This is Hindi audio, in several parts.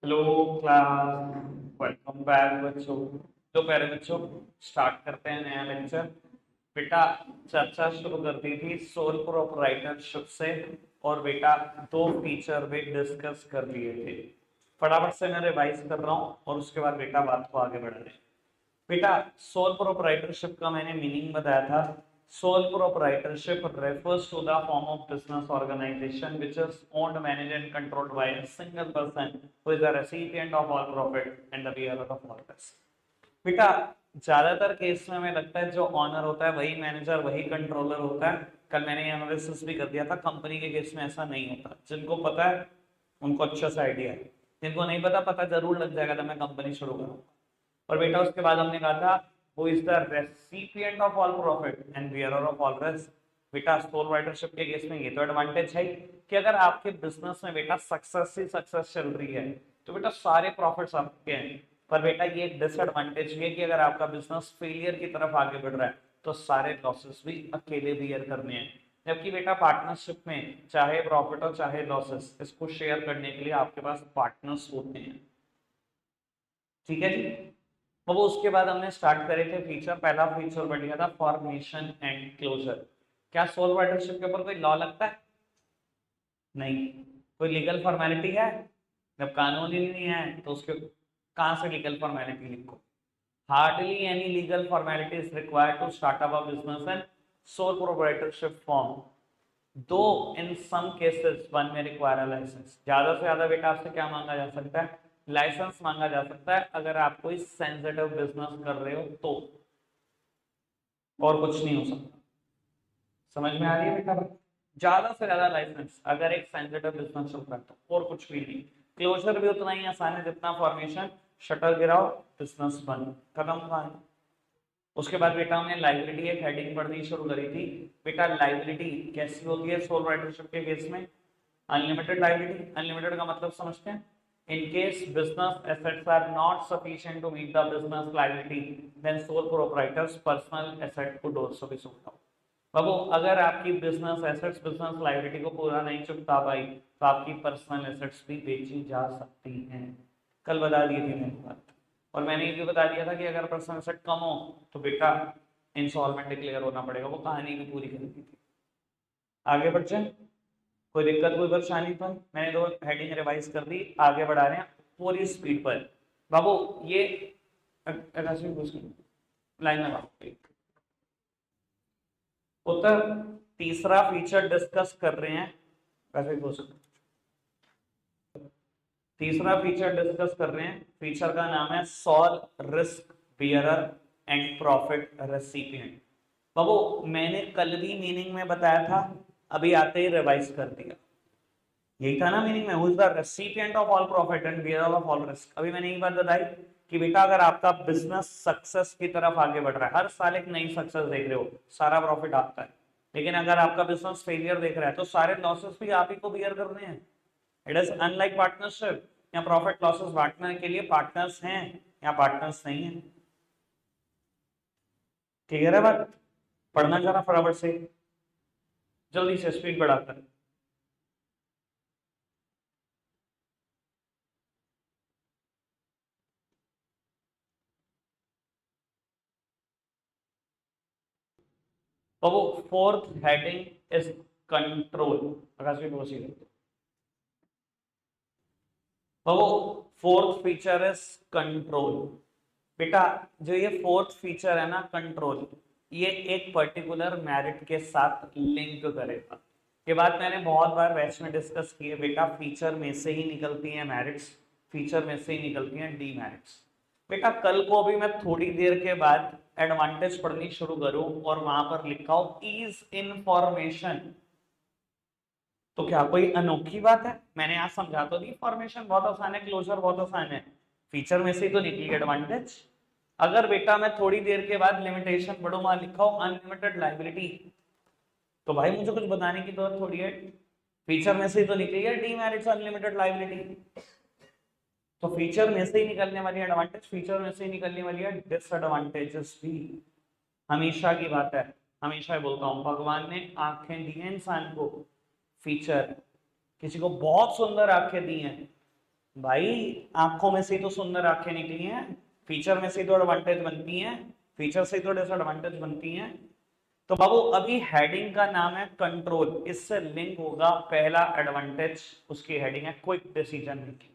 हेलो क्लास, वेलकम बैक बच्चों। तो प्यारे बच्चों, स्टार्ट करते हैं नया लेक्चर। बेटा, चर्चा शुरू कर दी थी सोल प्रोप्राइटरशिप से, और बेटा दो फीचर भी डिस्कस कर लिए थे। फटाफट से मैं रिवाइज कर रहा हूँ और उसके बाद बेटा बात को आगे बढ़ा रहे हैं। बेटा, सोल प्रोप्राइटरशिप का मैंने मीनिंग बताया था। Sole proprietorship refers to the form of business organization which is owned, managed and controlled by a single person who is the recipient of all profit and the bearer of all risk. बेटा, ज्यादातर केस में हमें लगता है जो ऑनर होता है वही मैनेजर वही कंट्रोलर होता है। कल मैंने एनालिसिस भी कर दिया था, कंपनी के केस में ऐसा नहीं होता। जिनको पता है उनको अच्छा सा आइडिया है, जिनको नहीं पता, पता जरूर लग जाएगा जब मैं कंपनी शुरू करूँ। और बेटा उसके बाद हमने कहा था who is the recipient of all profit and bearer of all risk. बेटा सोल राइटरशिप के केस में ये तो एडवांटेज है कि अगर आपके बिजनेस में बेटा सक्सेस ही सक्सेस चल रही है तो बेटा सारे प्रॉफिट्स आपके हैं। पर बेटा ये एक डिसएडवांटेज भी है कि अगर आपका बिजनेस फेलियर की तरफ आगे बढ़ रहा है तो सारे लॉसेस भी अकेले बियर करने हैं। जबकि बेटा पार्टनरशिप में चाहे प्रॉफिट हो चाहे लॉसेस, इसको शेयर करने के लिए आपके पास पार्टनर्स होते हैं। ठीक है जी। तो वो उसके बाद हमने स्टार्ट करे थे फीचर। पहला फीचर बढ़ गया था फॉर्मेशन एंड क्लोजर। क्या सोल राइटरशिप के ऊपर कोई लॉ लगता है? नहीं। कोई लीगल फॉर्मेलिटी है? जब कानून ही नहीं है तो उसके कहां से लीगल फॉर्मेलिटी लिखो? Hardly any legal formality is required to start up a business and sole proprietorship form, though in some cases one may require a license. ज्यादा से ज्यादा बेटा आपसे क्या मांगा जा सकता है? लाइसेंस मांगा जा सकता है अगर आप कोई सेंसिटिव बिजनेस कर रहे हो तो, और कुछ नहीं हो सकता। समझ में आ रही है बेटा बात? ज्यादा से ज्यादा लाइसेंस अगर एक सेंसिटिव बिजनेस चल रहा है तो, और कुछ भी नहीं। क्लोजर भी उतना ही आसान है जितना फॉर्मेशन। शटर गिराओ, बिजनेस बंद, खत्म कहानी। उसके बाद बेटा हमने लाइबिलिटी एक हेडिंग पढ़नी शुरू करी थी। बेटा लाइबिलिटी कैसी होती है सोल राइटरशिप के केस में? Unlimited liability. अनलिमिटेड का मतलब समझते हैं? in case business assets are not sufficient to meet the business liability, then sole proprietor's personal asset could also be sold out. बाबू, अगर आपकी बिजनेस एसेट्स बिजनेस लाइबिलिटी को पूरा नहीं चुकता पाई तो आपकी पर्सनल एसेट्स भी बेची जा सकती हैं। कल बता दी थी मैंने बात। और मैंने ये भी बता दिया था कि अगर पर्सनल एसेट कम हो तो बेटा इंसॉल्वेंट डिक्लेयर होना पड़ेगा। वो कहानी भी पूरी कर दी थी। आगे बढ़ जाए, कोई दिक्कत कोई परेशानी? तो मैंने दो हेडिंग रिवाइज कर दी, आगे बढ़ा रहे हैं पूरी स्पीड पर। बाबू ये लाइन में उत्तर तीसरा फीचर डिस्कस कर रहे हैं। वैसे तीसरा फीचर डिस्कस कर रहे हैं। फीचर का नाम है sole risk bearer and profit recipient. बाबू मैंने कल भी मीनिंग में बताया था, अभी आते ही रिवाइज कर दिया। यही था ना मीनिंग में, who is the recipient of all profit and bearer of all risk. अभी मैंने एक बात बताई कि बेटा अगर आपका बिजनेस सक्सेस की तरफ आगे बढ़ रहा है, हर साल एक नई सक्सेस देख रहे हो, सारा प्रॉफिट आपका है। लेकिन अगर आपका बिजनेस फेलियर देख रहा है तो सारे लॉसेस भी आप ही को बियर करने हैं। इट इज अनलाइक पार्टनरशिप, या प्रॉफिट लॉसेस बांटने के लिए पार्टनर्स हैं या पार्टनर्स नहीं है। क्लियर है बात? पढ़ना जरा फटाफट से, जल्दी से स्पीड बढ़ाकर। तो वो फोर्थ हेडिंग इज कंट्रोल। आकाश भी प्रोसीड। तो वो फोर्थ फीचर इज कंट्रोल। बेटा जो ये फोर्थ फीचर है ना कंट्रोल, ये एक पर्टिकुलर मेरिट के साथ लिंक करेगा। ये बात मैंने बहुत बार बैच में डिस्कस की है। बेटा फीचर में से ही निकलती हैं मेरिट्स, फीचर में से ही निकलती हैं डीमेरिट्स। बेटा कल को अभी मैं थोड़ी देर के बाद एडवांटेज पढ़नी शुरू करूं और वहां पर लिखा हो इज इंफॉर्मेशन, तो क्या कोई अनोखी बात है? मैंने आज समझा तो दी, फॉर्मेशन बहुत आसान है, क्लोजर बहुत आसान है, फीचर में से ही तो निकली एडवांटेज। अगर बेटा मैं थोड़ी देर के बाद लिमिटेशन पढ़ूं, वहां लिखा हो अनलिमिटेड लाइबिलिटी, तो भाई मुझे कुछ बताने की जरूरत थोड़ी है। फीचर में से ही तो निकली है डीमेरिट्स अनलिमिटेड लाइबिलिटी। तो फीचर में से ही निकलने वाली एडवांटेज, फीचर में से ही निकलने वाली है डिसएडवांटेजेस भी। हमेशा की बात है, हमेशा बोलता हूं, भगवान ने आंखें दी हैं इंसान को, फीचर। किसी को बहुत सुंदर आंखें दी हैं, भाई आंखों में से तो सुंदर आंखें निकली हैं, फीचर में से तो एडवांटेज बनती हैं, फीचर से तो डिसएडवांटेज बनती हैं। तो बाबू अभी हेडिंग का नाम है कंट्रोल, इससे लिंक होगा पहला एडवांटेज, उसकी हेडिंग है क्विक डिसीजन मेकिंग।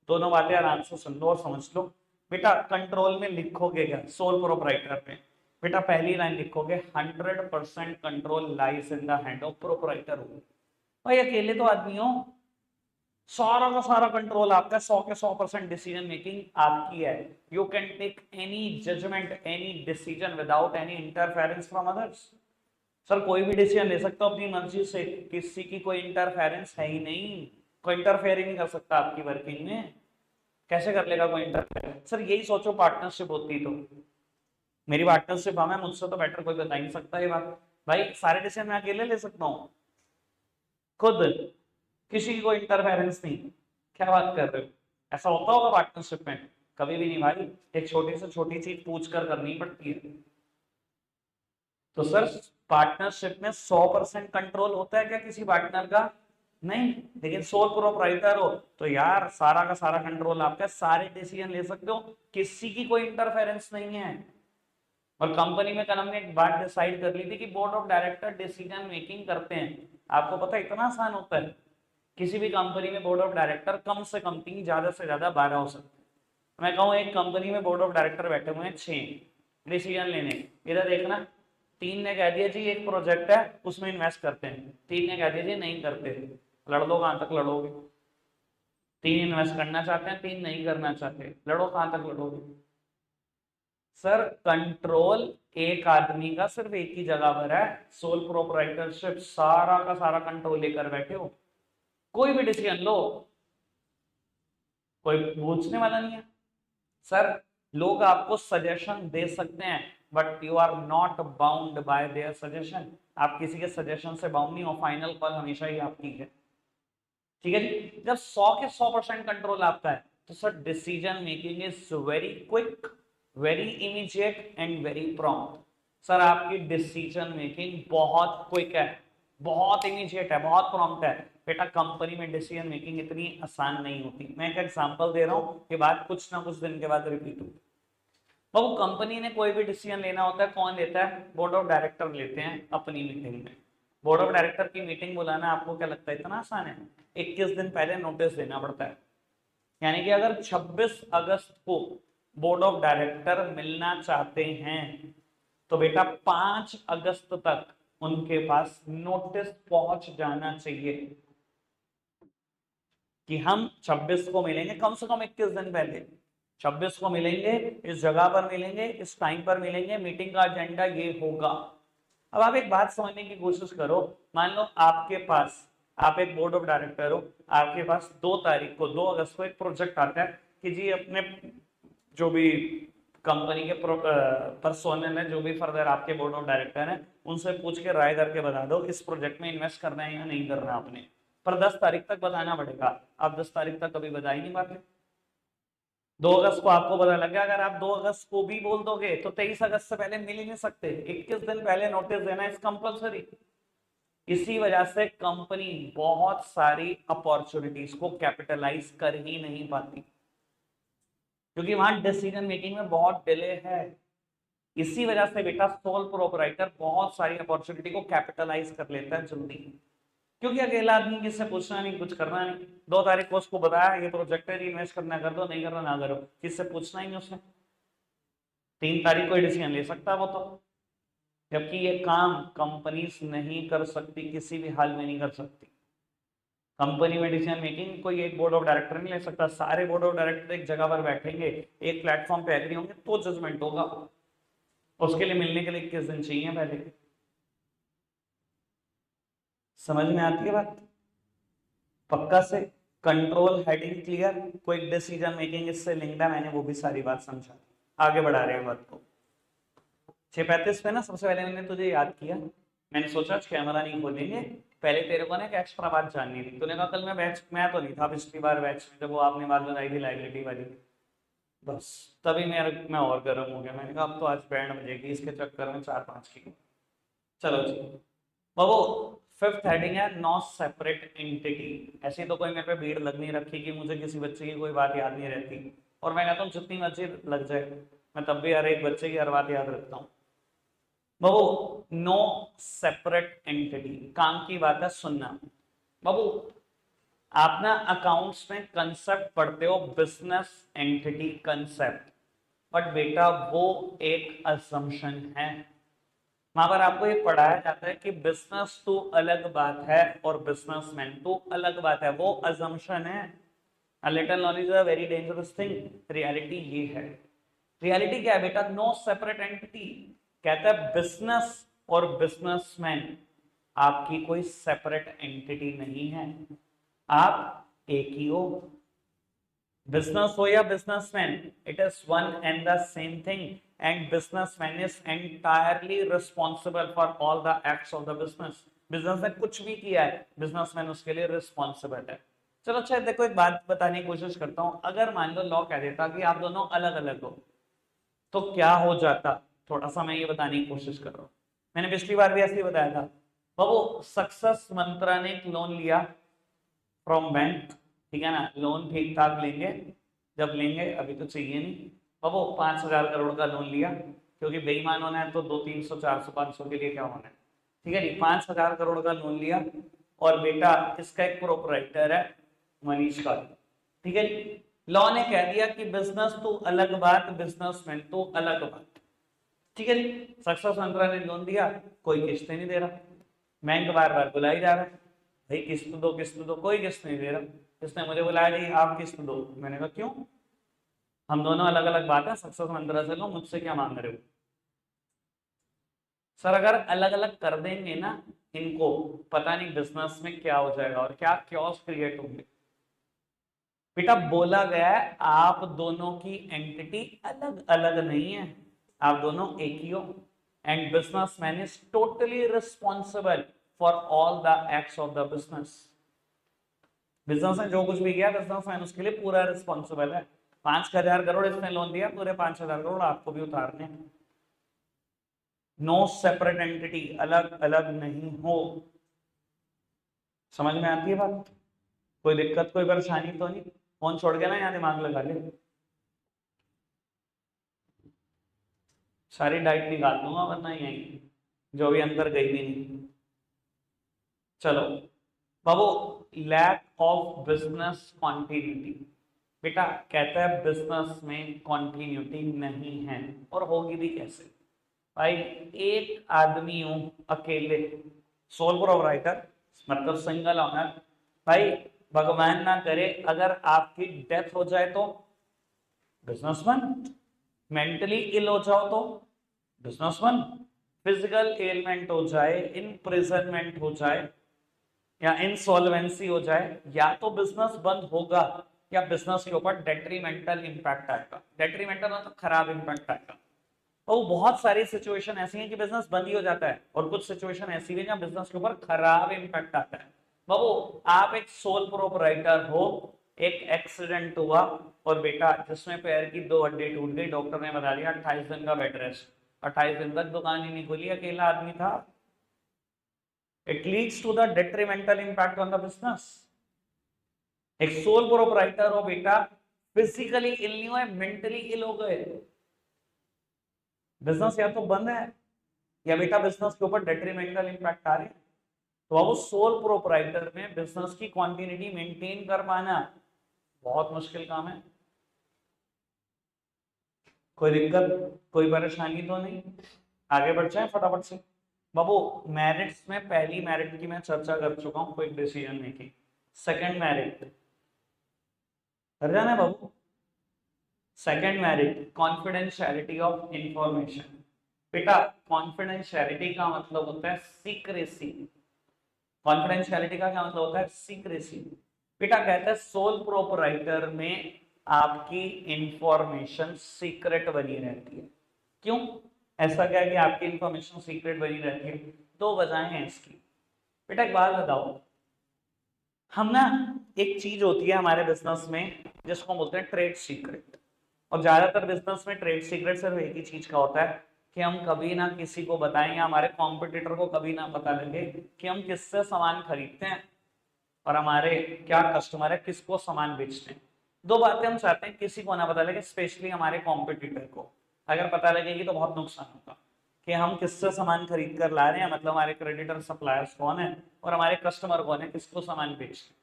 दोनों बातें आराम से सुन लो और समझ लो। बेटा कंट्रोल में लिखोगे क्या, सोल प्रोपराइटर में बेटा पहली लाइन लिखोगे 100% control lies in the hand of proprietor. भाई अकेले तो आदमी हो, सारा का सारा कंट्रोल आपका, 100 के 100% डिसीजन मेकिंग आपकी है। You can take any judgement, any decision without any interference from others. Sir कोई भी डिसीजन ले सकते हो अपनी मर्जी से, किसी की कोई इंटरफेरेंस है ही नहीं, कोई इंटरफेयर ही नहीं कर सकता आपकी वर्किंग में। कैसे कर लेगा कोई इंटरफेयर? सर यही सोचो पार्टनरशिप होती तो, मेरी पार्टनरशिप हमें, मुझसे तो बेटर कोई बता ही नहीं सकता ये बात। भाई सारे डिसीजन मैं अकेले ले सकता हूँ खुद, किसी की कोई इंटरफेरेंस नहीं। क्या बात कर रहे हो? ऐसा होता होगा पार्टनरशिप में? कभी भी नहीं भाई, एक छोटी से छोटी चीज पूछ कर करनी पड़ती है। तो सर पार्टनरशिप में 100% कंट्रोल होता है क्या किसी पार्टनर का? नहीं। लेकिन सोल प्रोप्राइटर हो तो यार सारा का सारा कंट्रोल आपका, सारे डिसीजन ले सकते हो, किसी की कोई इंटरफेरेंस नहीं है। और कंपनी में कल हमने एक बात डिसाइड कर ली थी कि board of director decision making करते हैं। आपको पता है इतना आसान होता है? किसी भी कंपनी में बोर्ड ऑफ डायरेक्टर कम से कम 3, ज्यादा से ज्यादा 12 हो सकते हैं। मैं कहूँ एक कंपनी में बोर्ड ऑफ डायरेक्टर बैठे हुए हैं 6 डिसीजन लेने, इधर देखना 3 ने कह दिया जी एक प्रोजेक्ट है उसमें इन्वेस्ट करते हैं, 3 ने कह दिया जी नहीं करते। लड़ लो, कहां तक लड़ोगे? 3 इन्वेस्ट करना चाहते हैं, 3 नहीं करना चाहते, लड़ो, कहां तक लड़ोगे? सर कंट्रोल एक आदमी का सिर्फ एक ही जगह पर है, सोल प्रोप्राइटरशिप, सारा का सारा कंट्रोल लेकर बैठे हो। कोई भी डिसीजन लो, कोई पूछने वाला नहीं है। सर लोग आपको सजेशन दे सकते हैं but you are not bound by their suggestion. आप किसी के सजेशन से बाउंड नहीं हो, फाइनल कॉल हमेशा ही आपकी है। ठीक है जी। जब 100 के 100% कंट्रोल आपका है तो sir decision making is very quick, very immediate and very prompt. Sir आपकी डिसीजन मेकिंग बहुत क्विक है, बहुत इमीडिएट है, बहुत प्रॉम्प्ट है। बेटा कंपनी में डिसीजन मेकिंग इतनी आसान नहीं होती। मैं एक एग्जांपल दे रहा हूं, ये बात कुछ ना कुछ दिन के बाद रिपीट होगी। बाबू कंपनी ने कोई भी डिसीजन लेना होता है, कौन लेता है? बोर्ड ऑफ डायरेक्टर लेते हैं अपनी मीटिंग में। बोर्ड ऑफ डायरेक्टर की मीटिंग बुलाना आपको क्या लगता है इतना आसान है? 21 दिन पहले नोटिस देना पड़ता है। यानी कि अगर 26 अगस्त को बोर्ड ऑफ डायरेक्टर मिलना चाहते हैं तो बेटा 5 अगस्त तक उनके पास नोटिस पहुंच जाना चाहिए कि हम 26 को मिलेंगे, कम से कम 21 दिन पहले 26 को मिलेंगे, इस जगह पर मिलेंगे, इस टाइम पर मिलेंगे, मीटिंग का एजेंडा ये होगा। अब आप एक बात समझने की कोशिश करो, मान लो आपके पास, आप एक बोर्ड ऑफ डायरेक्टर हो, आपके पास 2 तारीख को, 2 अगस्त को एक प्रोजेक्ट आता है कि जी अपने जो भी कंपनी के पर्सोनल है, जो भी फर्दर आपके बोर्ड ऑफ डायरेक्टर हैं, उनसे पूछ के राय करके बता दो इस प्रोजेक्ट में इन्वेस्ट करना है या नहीं करना आपने। पर 10 तारीख तक बताना पड़ेगा। आप 10 तारीख तक कभी बता ही नहीं पाते। 2 अगस्त को आपको पता लग गया, अगर आप 2 अगस्त को भी बोल दोगे तो 23 अगस्त से पहले मिल ही नहीं सकते। 21 दिन पहले नोटिस देना इज कंपलसरी। इसी वजह से कंपनी बहुत सारी अपॉर्चुनिटीज को कैपिटलाइज कर ही नहीं पाती, क्योंकि वहां डिसीजन मेकिंग में बहुत डिले है। इसी वजह से बेटा सोल प्रोपराइटर बहुत सारी अपॉर्चुनिटी को कैपिटलाइज कर लेता है जल्दी, क्योंकि अकेला आदमी किससे पूछना नहीं, कुछ करना नहीं। 2 तारीख को उसको बताया ये प्रोजेक्ट है, इन्वेस्ट करना कर दो, नहीं करना ना करो, किससे पूछना ही नहीं उसने। 3 तारीख को डिसीजन ले सकता वो तो, जबकि ये काम कंपनीज नहीं कर सकती, किसी भी हाल में नहीं कर सकती। कंपनी में डिसीजन मेकिंग कोई एक बोर्ड ऑफ डायरेक्टर नहीं ले सकता, सारे बोर्ड ऑफ डायरेक्टर एक जगह पर बैठेंगे, एक प्लेटफॉर्म पे एग्री होंगे तो जजमेंट होगा। उसके लिए मिलने के लिए 21 दिन चाहिए पहले। समझ में आती है बात? पक्का से? Control heading clear, quick decision making इससे लिंक्ड है, मैंने वो भी सारी बात समझा। आगे बढ़ा रहे हैं बात को। 6:35 पे ना सबसे पहले मैंने तुझे याद किया, मैंने सोचा कैमरा नहीं खोलेंगे, पहले तेरे को ना एक एक्स्ट्रा बात जाननी थी। तूने कहा कल मैं बैच, मैं तो नहीं था पिछली बार बैच में जब वो आपने बात बताई थी लाइबिलिटी वाली, बस तभी मैं और गर्म हो गया। मैंने कहा अब तो आज बैंड बजेगी, इसके चक्कर में 4-5 की। चलो जी बाबू, फिफ्थ हेडिंग है नो सेपरेट एंटिटी। ऐसी तो कोई मेरे पे भीड़ लग नहीं रखी कि मुझे किसी बच्चे की कोई बात याद नहीं रहती, और मैं कहता हूँ जितनी मर्जी लग जाए मैं तब भी हर एक बच्चे की हर बात याद रखता हूँ। बाबू नो सेपरेट एंटिटी, काम की बात है सुनना। बाबू आप ना अकाउंट्स में कंसेप्ट पढ़ते हो बिजनेस एंटिटी कंसेप्ट, बट बेटा वो एक असम्पशन है। वहां पर आपको ये पढ़ाया जाता है कि बिजनेस तो अलग बात है और बिजनेसमैन तो अलग बात है, वो असम्पशन है। A little knowledge is a very dangerous thing। Reality ये है। रियलिटी क्या है बेटा? No separate entity. कहता है बिजनेस और बिजनेसमैन आपकी कोई सेपरेट एंटिटी नहीं है, आप एक ही हो। बिजनेस हो या businessman, it is one and the same thing, and businessman is entirely responsible for all the acts of the business. Business ने कुछ भी किया है, बिजनेसमैन उसके लिए रिस्पॉन्सिबल है। चलो अच्छा देखो, एक बात बताने की कोशिश करता हूं। अगर मान लो लॉ कह देता कि आप दोनों अलग अलग हो, तो क्या हो जाता? थोड़ा सा मैं ये बताने की कोशिश कर रहा हूं। मैंने पिछली बार भी ऐसे ही बताया था। वो सक्सेस मंत्रा ने एक लोन लिया फ्रॉम बैंक, ठीक है ना, लोन ठीक ठाक लेंगे, जब लेंगे अभी तो चाहिए नहीं। अब वो 5,000 करोड़ का लोन लिया, क्योंकि बेईमान होना है तो 200, 300, 400, 500 के लिए क्या होना है, ठीक है जी। 5,000 करोड़ का लोन लिया, और बेटा इसका एक प्रोपराइटर है मनीष का, ठीक है जी। लॉ ने कह दिया कि बिजनेस तो अलग बात, बिजनेसमैन तो अलग बात, ठीक है जी। सक्सेस मंत्रा ने लोन दिया, कोई किस्त नहीं दे रहा, बैंक बार बार बुलाई जा रहा है, भाई किस्त दो किस्त दो, कोई किस्त नहीं दे रहा। किसने मुझे बुलाया जी आप किस्त दो, मैंने कहा क्यों, हम दोनों अलग अलग बात है, सक्सेस मंत्रा से लो, मुझसे क्या मांग रहे हो? सर अगर अलग अलग कर देंगे ना इनको, पता नहीं बिजनेस में क्या हो जाएगा और क्या क्योस क्रिएट होंगे। बेटा बोला गया है आप दोनों की एंटिटी अलग अलग नहीं है, आप दोनों एक ही हो, and businessman is totally responsible for all the acts of the business. Business में जो कुछ भी किया बिजनेसमैन उसके लिए पूरा रिस्पॉन्सिबल है। 5,000 करोड़ इसने लोन दिया, पूरे 5,000 करोड़ आपको भी उतारने। नो सेपरेट एंटिटी, अलग अलग नहीं हो। समझ में आती है बात? कोई दिक्कत कोई परेशानी तो नहीं? फोन छोड़ के ना यहाँ दिमाग लगा ले, सारी डाइट निकाल दूंगा वरना यही जो भी अंदर गई भी नहीं। चलो बाबू, लैक ऑफ बिजनेस कॉन्टिन्यूटी। बेटा कहता है बिजनेस में कॉन्टिन्यूटी नहीं है, और होगी भी कैसे भाई? एक आदमी हूं अकेले, सोल प्रोप्राइटर, मतलब सिंगल ऑनर। भाई भगवान ना करे अगर आपकी डेथ हो जाए तो बिजनेसमैन, मेंटली इल हो जाओ तो बिजनेसमैन, फिजिकल एलिमेंट हो जाए, इनप्रिजनमेंट हो जाए, या इंसॉल्वेंसी हो जाए, या तो बिजनेस बंद होगा या बिजनेस के ऊपर डेट्रीमेंटल इंपैक्ट आएगा। डेट्रीमेंटल मतलब खराब इंपैक्ट आएगा। तो बहुत सारी सिचुएशन ऐसी हैं कि बिजनेस बंद ही हो जाता है, और कुछ सिचुएशन ऐसी है जहां बिजनेस के ऊपर खराब इंपैक्ट आता है। बाबू आप एक सोल प्रोपराइटर हो, एक एक्सीडेंट हुआ, और बेटा जिसमें पैर की 2 हड्डी टूट गई, डॉक्टर ने बता दिया 28 दिन का बेड रेस्ट। 28 दिन तक दुकान ही नहीं खुली, अकेला आदमी था। It leads to the detrimental impact on the business. एक सोल प्रोपराइटर हो बेटा, फिजिकली इल नहीं हुए, मेंटली इल हो गए, बिजनेस या तो बंद है या बेटा बिजनेस के ऊपर डेट्रीमेंटल इंपैक्ट आ रहे हैं। तो अब सोल प्रोपराइटर में बिजनेस की कॉन्टिन्यूटी मेंटेन कर पाना बहुत मुश्किल काम है। कोई दिक्कत कोई परेशानी तो नहीं? आगे बढ़ जाए फटाफट से। बाबू मेरिट्स में पहली मेरिट की मैं चर्चा कर चुका हूं, quick decision making. Second merit कर जाना है बाबू। Second merit confidentiality of information. बेटा कॉन्फिडेंशियलिटी का मतलब होता है सीक्रेसी। कॉन्फिडेंशियलिटी का क्या मतलब होता है? सीक्रेसी। बेटा कहता है सोल प्रोपराइटर में आपकी इंफॉर्मेशन सीक्रेट बनी रहती है। क्यों ऐसा क्या है कि आपकी इंफॉर्मेशन सीक्रेट बनी रहती है? दो वजहें हैं इसकी। बेटा एक बात बताओ, हम ना एक चीज होती है हमारे बिजनेस में जिसको बोलते हैं ट्रेड सीक्रेट, और ज्यादातर बिजनेस में ट्रेड सीक्रेट सिर्फ एक ही चीज का होता है, कि हम कभी ना किसी को बताएं या हमारे कॉम्पिटिटर को कभी ना पता लगे कि हम किससे सामान खरीदते हैं और हमारे क्या कस्टमर है, किसको सामान बेचते हैं। दो बातें हम चाहते हैं, किसी को ना पता लगे, स्पेशली हमारे कॉम्पिटिटर को। अगर पता लगेगी तो बहुत नुकसान होगा कि हम किससे सामान खरीद कर ला रहे हैं, मतलब हमारे क्रेडिटर सप्लायर्स कौन है और हमारे कस्टमर कौन है, किसको सामान बेचते हैं।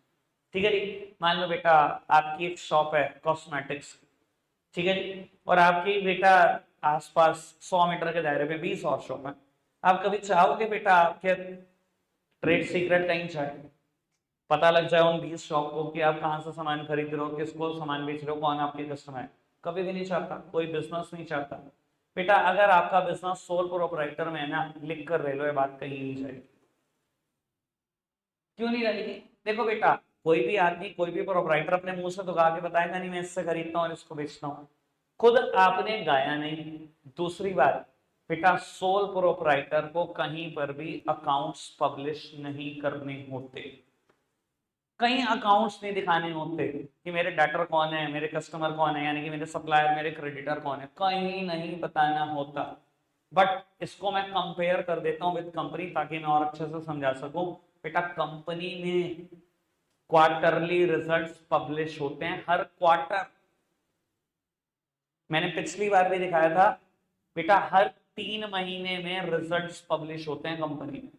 ठीक है जी, मान लो बेटा आपकी एक शॉप है कॉस्मेटिक्स की, ठीक है जी, और आपकी बेटा आसपास 100 मीटर के दायरे में 20 और शॉप है। आप कभी चाहोगे बेटा आपके ट्रेड सीक्रेट कहीं जाए, पता लग जाए उन 20 शॉप को कि आप कहाँ से सामान खरीद रहे हो, किसको सामान बेच रहे हो, कौन आपके कस्टमर है? कभी भी नहीं चाहता, कोई बिजनेस नहीं चाहता। बेटा अगर आपका बिजनेस सोल प्रोप्राइटर में है ना, लिख कर रह लो, ये बात कहीं नहीं जाएगी। क्यों नहीं रहेगी? देखो बेटा, कोई भी आदमी, कोई भी प्रोप्राइटर अपने मुंह से तो गा के बताएगा नहीं मैं इससे खरीदता हूँ और इसको बेचता हूँ, खुद आपने गाया नहीं। दूसरी बात बेटा, सोल प्रोप्राइटर को कहीं पर भी अकाउंट्स पब्लिश नहीं करने होते, कहीं अकाउंट्स नहीं दिखाने होते कि मेरे डेटर कौन है, मेरे कस्टमर कौन है, यानी कि मेरे सप्लायर, मेरे क्रेडिटर कौन है, कहीं नहीं बताना होता। बट इसको मैं कंपेयर कर देता हूँ विद कंपनी ताकि मैं और अच्छे से समझा सकूं। बेटा कंपनी में क्वार्टरली रिजल्ट्स पब्लिश होते हैं, हर क्वार्टर। मैंने पिछली बार भी दिखाया था बेटा, हर 3 महीने में रिजल्ट्स पब्लिश होते हैं कंपनी में।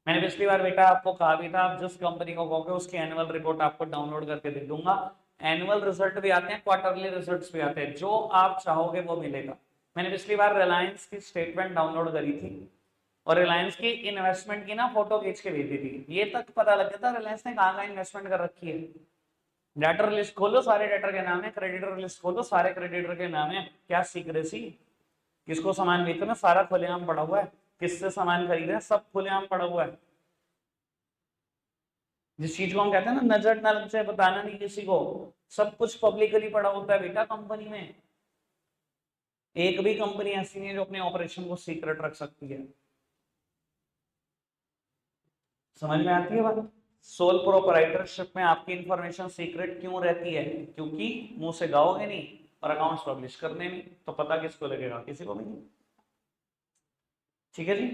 मैंने पिछली बार बेटा आपको कहा भी था, आप जिस कंपनी को कहोगे उसकी एनुअल रिपोर्ट आपको डाउनलोड करके दे दूंगा। एनुअल रिजल्ट भी आते हैं, क्वार्टरली रिजल्ट्स भी आते हैं, जो आप चाहोगे वो मिलेगा। मैंने पिछली बार रिलायंस की स्टेटमेंट डाउनलोड करी थी और रिलायंस की इन्वेस्टमेंट की ना फोटो खींच के भेजी थी, ये तक पता लग गया था रिलायंस ने कहाँ कहाँ इन्वेस्टमेंट कर रखी है। डेटर लिस्ट खोलो, सारे डेटर के नाम है, क्रेडिटर लिस्ट खोलो, सारे क्रेडिटर के नाम है। क्या सीक्रेसी? किसको सामान बेचना सारा खुलेआम पड़ा हुआ है, किससे सामान खरीद रहे हैं सब खुलेआम पड़ा हुआ है। जिस चीज को हम कहते हैं ना नजर ना लग जाए, बताना नहीं किसी को, सब कुछ पब्लिकली पड़ा होता है बेटा कंपनी में। एक भी कंपनी ऐसी नहीं है जो अपने ऑपरेशन को सीक्रेट रख सकती है। समझ में आती है बात? सोल प्रोप्राइटरशिप में आपकी इंफॉर्मेशन सीक्रेट क्यों रहती है? क्योंकि मुंह से गाओगे नहीं और अकाउंट्स पब्लिश करने नहीं, तो पता किसको लगेगा? किसी को भी नहीं। ठीक है जी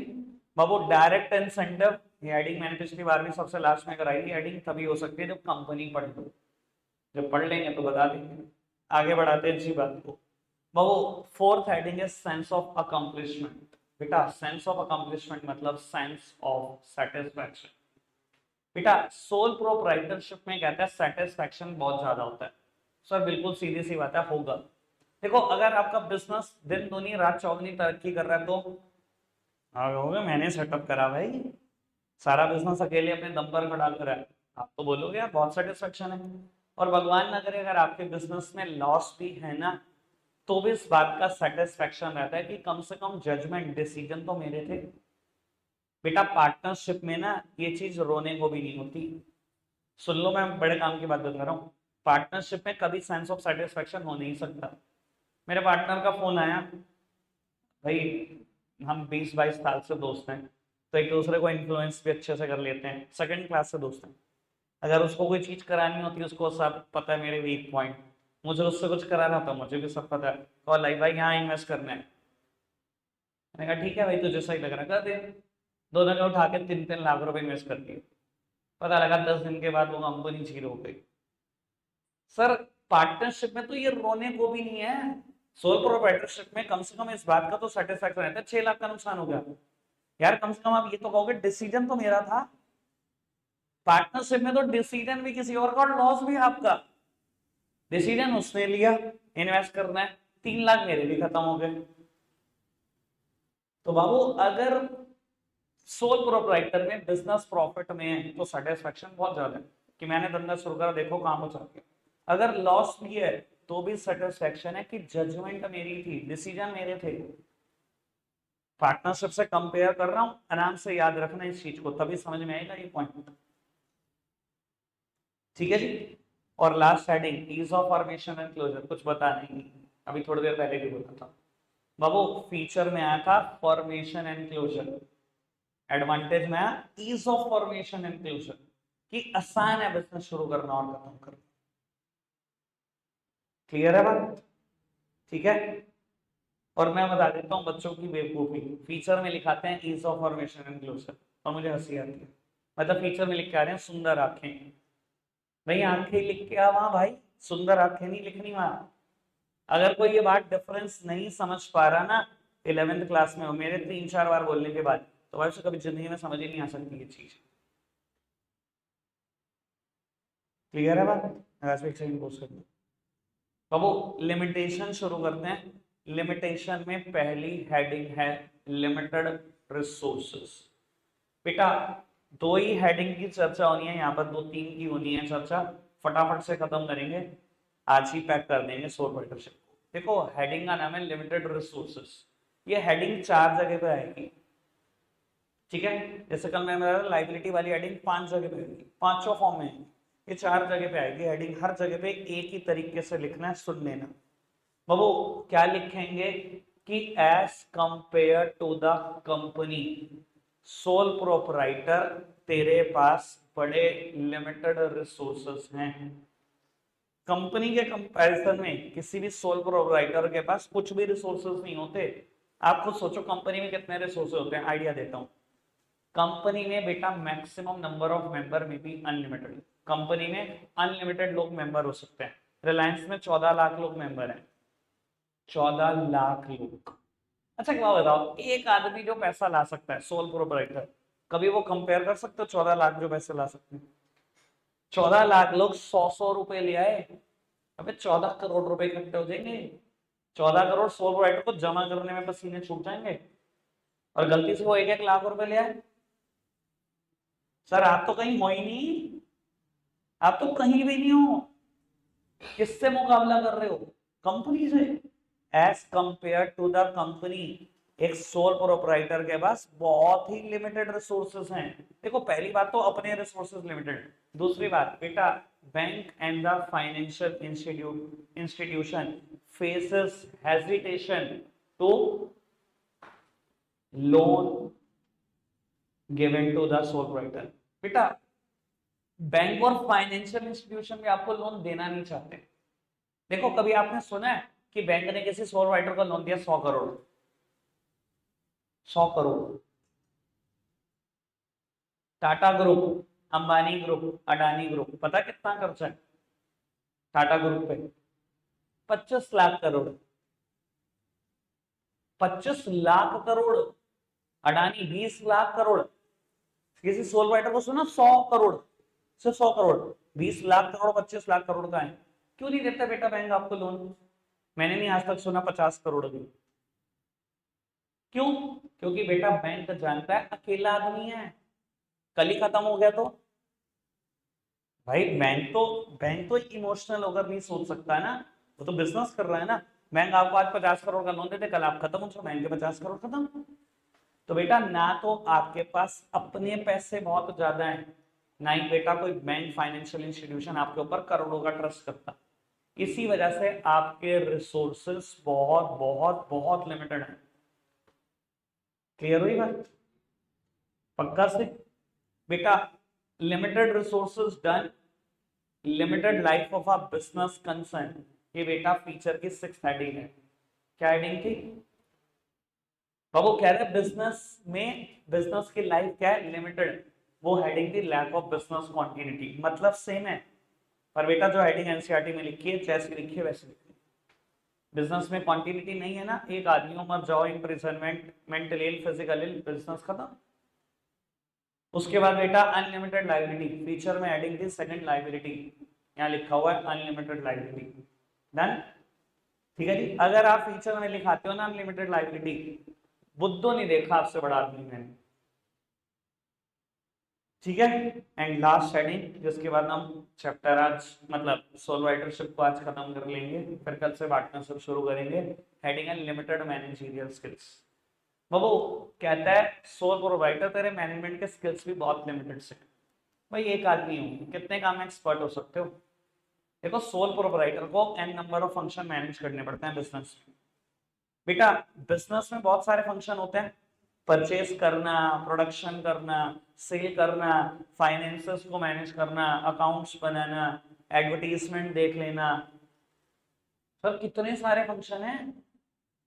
बाबू, डायरेक्ट इंसेंटिव, ये हेडिंग मैंने पिछली बार भी सबसे लास्ट में कराई थी। हेडिंग तभी हो सकती है जब कंपनी पढ़ लो, जब पढ़ लेंगे तो बता देंगे। आगे बढ़ाते हैं इसी बात को बाबू। फोर्थ हेडिंग है सेंस ऑफ अकम्पलिशमेंट। बेटा सेंस ऑफ अकम्पलिशमेंट मतलब सेंस ऑफ सेटिस्फैक्शन। बेटा सोल प्रोप्राइटरशिप में कहता है सेटिस्फैक्शन बहुत ज्यादा होता है। सर बिल्कुल सीधी सी बात है, होगा। देखो अगर आपका बिजनेस दिन दूनी रात चौगनी तरक्की कर रहा है तो होगा, मैंने सेटअप करा भाई, सारा बिजनेस अकेले अपने दम पर खड़ा करा है, आप तो बोलोगे यार बहुत सेटिस्फेक्शन है। और भगवान ना करे अगर आपके बिजनेस में लॉस भी है ना, तो भी इस बात का सेटिस्फेक्शन रहता है कि कम से कम जजमेंट डिसीजन तो मेरे थे। बेटा पार्टनरशिप में ना ये चीज रोने को भी नहीं होती। सुन लो, मैं बड़े काम की बात बता रहा हूँ। पार्टनरशिप में कभी सेंस ऑफ सेटिस्फेक्शन हो नहीं सकता। मेरे पार्टनर का फोन आया, भाई हम 20-22 साल से दोस्त हैं, तो एक दूसरे को इन्फ्लुएंस भी अच्छे से कर लेते हैं, सेकंड क्लास से दोस्त हैं। अगर उसको कोई चीज करानी होती है, उसको सब पता है मेरे वीक पॉइंट, मुझे उससे कुछ कराना था मुझे भी सब पता है, कॉल आई भाई यहाँ इन्वेस्ट करना है। मैंने कहा ठीक है भाई तुझे सही लग रहा है कर दे। दोनों ने उठा के 3-3 लाख रुपए इन्वेस्ट कर दिए। पता लगा 10 दिन के बाद वो कंपनी जीरो हो गई। सर पार्टनरशिप में तो ये रोने को भी नहीं है। सोल प्रोप्राइटरशिप में कम से कम इस बात का तो सेटिस्फैक्शन रहता है, 6 लाख का नुकसान हो गया यार, कम से कम आप ये तो कहोगे डिसीजन तो मेरा था। पार्टनरशिप में तो डिसीजन भी किसी और का और लॉस भी आपका। डिसीजन उसने लिया इन्वेस्ट करना है, 3 लाख मेरे भी खत्म हो गए। तो बाबू अगर सोल प्रोप्राइटर में बिजनेस प्रॉफिट में है तो सेटिस्फेक्शन बहुत ज्यादा है कि मैंने धंधा शुरू करा, देखो काम हो चल गया। अगर लॉस भी है तो भी सेटिस्फेक्शन है कि जजमेंट मेरी थी, डिसीजन मेरे थे। पार्टनरशिप से कंपेयर कर रहा हूं, आराम से याद रखना इस चीज को, तभी समझ में आएगा ये पॉइंट। ठीक है जी। और last heading ease of formation and closure, कुछ बता नहीं, अभी थोड़ी देर पहले भी बोला था बाबू। फीचर में आया था फॉर्मेशन एंड क्लोजर, एडवांटेज में आया ease of formation and closure, कि आसान है बिजनेस शुरू करना और खत्म करना। क्लियर है बात? ठीक है। और मैं बता देता हूँ बच्चों की बेवकूफी, फीचर में लिखाते हैं ease of formation and closure, और मुझे हंसी आती है। मतलब फीचर में लिख के आ रहे हैं सुंदर आंखें, भाई आंखें लिख के आ वहां भाई, सुंदर आंखें नहीं लिखनी वहां। अगर कोई ये बात डिफरेंस नहीं समझ पा रहा ना 11th क्लास में हो मेरे 3-4 बार बोलने के बाद, तो भाई उसे कभी जिंदगी में समझ ही नहीं आ सकती ये चीज। क्लियर है बात? तो वो लिमिटेशन शुरू करते हैं। लिमिटेशन में पहली हेडिंग है लिमिटेड रिसोर्सेस। बेटा दो ही हेडिंग की चर्चा होनी है यहाँ पर, 2-3 की होनी है चर्चा, फटाफट से खत्म करेंगे, आज ही पैक कर देंगे सोल राइटरशिप को। देखो हेडिंग का नाम है लिमिटेड रिसोर्सेस, ये हेडिंग 4 जगह पे आएगी, ठीक है। जैसे कल मैंने बताया लाइबिलिटी वाली हेडिंग 5 जगह पे आएगी, 5 फॉर्म में, ये 4 जगह पे आएगी हेडिंग। हर जगह पे एक ही तरीके से लिखना है, सुन लेना बाबू। क्या लिखेंगे कि as compare to the company, sole proprietor तेरे पास बड़े लिमिटेड रिसोर्सेस हैं। कंपनी के कंपैरिजन में किसी भी सोल प्रोपराइटर के पास कुछ भी रिसोर्सेस नहीं होते। आप खुद सोचो कंपनी में कितने रिसोर्सेस होते हैं, आइडिया देता हूं। कंपनी में बेटा मैक्सिमम नंबर ऑफ मेंबर में भी अनलिमिटेड, कंपनी में अनलिमिटेड लोग मेंबर हो सकते हैं। रिलायंस में 14 लाख लोग मेंबर हैं, 14 लाख लोग। अच्छा क्या बताओ, एक आदमी जो पैसा ला सकता है सोल प्रोपराइटर, कभी वो कंपेयर कर सकते हो 14 लाख जो पैसे ला सकते हैं? 14 लाख लोग 100-100 रुपए ले आए, अबे 14 करोड़ रुपए इकट्ठे हो जाएंगे। 14 करोड़ सोल प्रोपराइटर को जमा करने में पसीने छूट जाएंगे, और गलती से वो 1-1 लाख रुपए ले आए। सर आप तो कहीं हो ही नहीं, आप तो कहीं भी नहीं हो। किससे मुकाबला कर रहे हो? कंपनी से। As compare to the company, एक सोल प्रोपराइटर के पास बहुत ही लिमिटेड रिसोर्सेस हैं। देखो पहली बात तो अपने रिसोर्सेस लिमिटेड, दूसरी बात बेटा bank and the financial institution faces hesitation to loan given to the sole proprietor. बेटा बैंक और फाइनेंशियल इंस्टीट्यूशन भी आपको लोन देना नहीं चाहते। देखो कभी आपने सुना है कि बैंक ने किसी सोल राइटर को लोन दिया 100 crore? 100 crore. Tata group, Ambani group, Adani group, पता कितना खर्चा है टाटा ग्रुप पे? 25 लाख करोड़। 25 लाख करोड़। अडानी 20 लाख करोड़। किसी सोल राइटर को सुना 100 करोड़, सिर्फ 100 करोड़। 20 लाख करोड़, 25 लाख करोड़ का है। क्यों नहीं देता बेटा बैंक आपको लोन? मैंने नहीं आज तक सुना 50 करोड़ भी। क्यों? क्योंकि बेटा बैंक जानता है अकेला आदमी है, कल ही खत्म हो गया तो। भाई बैंक तो इमोशनल होकर नहीं सोच सकता है ना, वो तो बिजनेस कर रहा है ना। बैंक आपको आज 50 करोड़ का लोन देते, कल आप खत्म हो तो बैंक के 50 करोड़ खत्म। तो बेटा ना तो आपके पास अपने पैसे बहुत ज्यादा हैं, ना ही बेटा कोई बैंक फाइनेंशियल इंस्टीट्यूशन आपके ऊपर करोड़ों का ट्रस्ट करता। इसी वजह से आपके रिसोर्सेस बहुत बहुत बहुत लिमिटेड है। क्लियर हुई बात? पक्का से? बेटा limited resources done, limited life of a business concern, ये बेटा फीचर की 6th हेडिंग है। क्या हेडिंग थी बाबू? कह रहे बिजनेस में, बिजनेस की लाइफ क्या है? लिमिटेड। वो हेडिंग थी लैक ऑफ बिजनेस कॉन्टिन्यूटी, मतलब सेम है, पर बेटा जो हेडिंग एनसीईआरटी में लिखी है जैसी लिखी है वैसे लिखी है। बिजनेस में कॉन्टिन्यूटी नहीं है ना, एक आदमी को मर जाओ, इम्प्रिजनमेंट, मेंटल इल, फिजिकल इल, बिजनेस खत्म। उसके बाद बेटा अनलिमिटेड लाइबिलिटी, फीचर में हेडिंग थी सेकंड लाइबिलिटी, यहाँ लिखा हुआ है अनलिमिटेड लाइबिलिटी। डन? ठीक है जी। अगर आप फीचर में लिखाते हो ना अनलिमिटेड लाइबिलिटी, बुद्धू नहीं देखा आपसे बड़ा आदमी मैंने। ठीक है। एंड लास्ट हेडिंग, जिसके बाद हम चैप्टर आज मतलब सोल राइटरशिप को आज खत्म कर लेंगे, फिर कल से बांटना सब शुरू करेंगे। हेडिंग है लिमिटेड मैनेजरियल स्किल्स। बाबू कहता है सोल प्रोवाइडर तेरे मैनेजमेंट के स्किल्स भी बहुत लिमिटेड से। भाई एक आदमी हो, कितने काम में एक्सपर्ट हो सकते हो? देखो सोल प्रोपराइटर को n number of function manage करने पड़ते हैं बिजनेस में। बेटा बिजनेस में बहुत सारे फंक्शन होते हैं, परचेस करना, प्रोडक्शन करना, सेल करना, फाइनेंसेस को मैनेज करना, अकाउंट्स बनाना, एडवर्टीजमेंट देख लेना। सर कितने सारे फंक्शन हैं।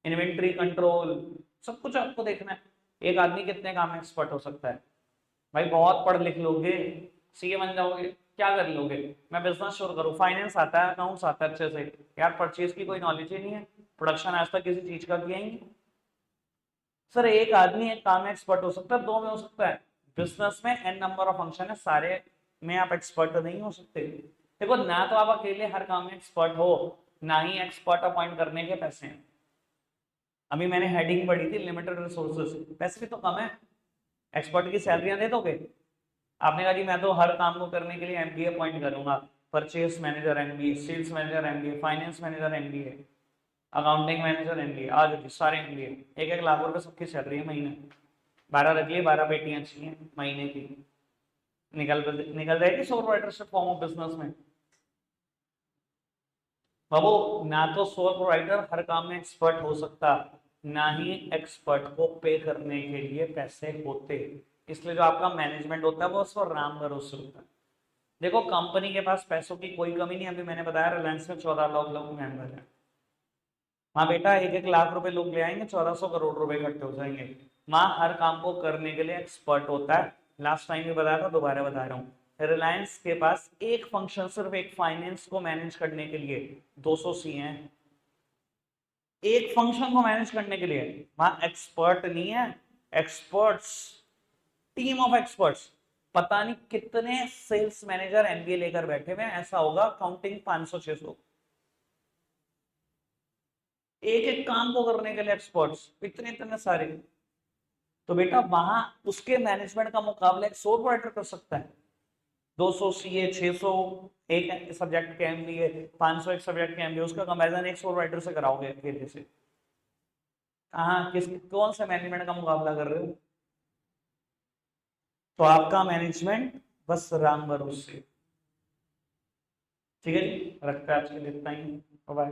इन्वेंट्री कंट्रोल, सब कुछ आपको देखना है। एक आदमी कितने काम में एक्सपर्ट हो सकता है? भाई बहुत पढ़ लिख लोगे, सीए बन जाओगे, क्या कर लोगे? मैं बिजनेस शुरू करूँ, फाइनेंस आता है, अकाउंट्स आता है अच्छे से, यार परचेज की कोई नॉलेज ही नहीं है, प्रोडक्शन आज तक किसी चीज का किया ही नहीं। सर एक आदमी एक काम में एक्सपर्ट हो सकता है, दो में हो सकता है। बिजनेस में एन नंबर ऑफ फंक्शन है, सारे में आप एक्सपर्ट नहीं हो सकते। देखो ना तो आप अकेले हर काम में एक्सपर्ट हो, ना ही एक्सपर्ट अपॉइंट करने के पैसे हैं। अभी मैंने हेडिंग पढ़ी थी लिमिटेड रिसोर्सेज, पैसे भी तो कम है, एक्सपर्ट की सैलरियां दे दोगे? आपने कहा जी मैं तो हर काम को करने के लिए एमबीए अपॉइंट करूंगा, purchase manager MBA, sales manager MBA, finance manager MBA, accounting manager MBA, आज सारे एमबीए, 1-1 लाख रुपए सबकी चल रही है महीने। 12 रख लिए, 12 पेटियां चाहिए महीने की, निकल जाएगी सोल राइटरशिप फॉर्म ऑफ बिजनेस में। बाबू ना तो सोल प्रोवाइडर हर काम में एक्सपर्ट हो सकता, ना ही एक्सपर्ट को पे करने के लिए पैसे होते, इसलिए जो आपका मैनेजमेंट होता है वो उसको राम भरोसे होता है। देखो कंपनी के पास पैसों की कोई कमी नहीं, अभी मैंने बताया रिलायंस में 14 लाख लोग मेंबर है। हाँ बेटा 1-1 लाख रुपए लोग ले आएंगे, 1400 करोड़ रुपए इकट्ठे हो जाएंगे। माँ हर काम को करने के लिए एक्सपर्ट होता है। लास्ट टाइम भी बताया था, दोबारा बता रहा हूँ, रिलायंस के पास एक फंक्शन, सिर्फ एक फाइनेंस को मैनेज करने के लिए 200 सी हैं, एक फंक्शन को मैनेज करने के लिए। वहां एक्सपर्ट नहीं है, एक्सपर्ट्स, टीम ऑफ एक्सपर्ट्स, पता नहीं कितने सेल्स मैनेजर एमबीए लेकर बैठे हुए हैं, ऐसा होगा काउंटिंग 500-600, एक एक काम को करने के लिए एक्सपर्ट्स इतने इतने सारे। तो बेटा वहां उसके मैनेजमेंट का मुकाबला एक सोल राइटर कर सकता है। 200 सीए, 600 एक सब्जेक्ट के एमबीए, 500 एक सब्जेक्ट के एमबीए, उसका कंपैरिजन एक सोल राइटर से कराओगे अकेले से? कहाँ किस कौन से मैनेजमेंट का मुकाबला कर रहे हो? तो आपका मैनेजमेंट बस राम भरोसे। ठीक है जी, रखता है आज के लिए इतना ही, बाय।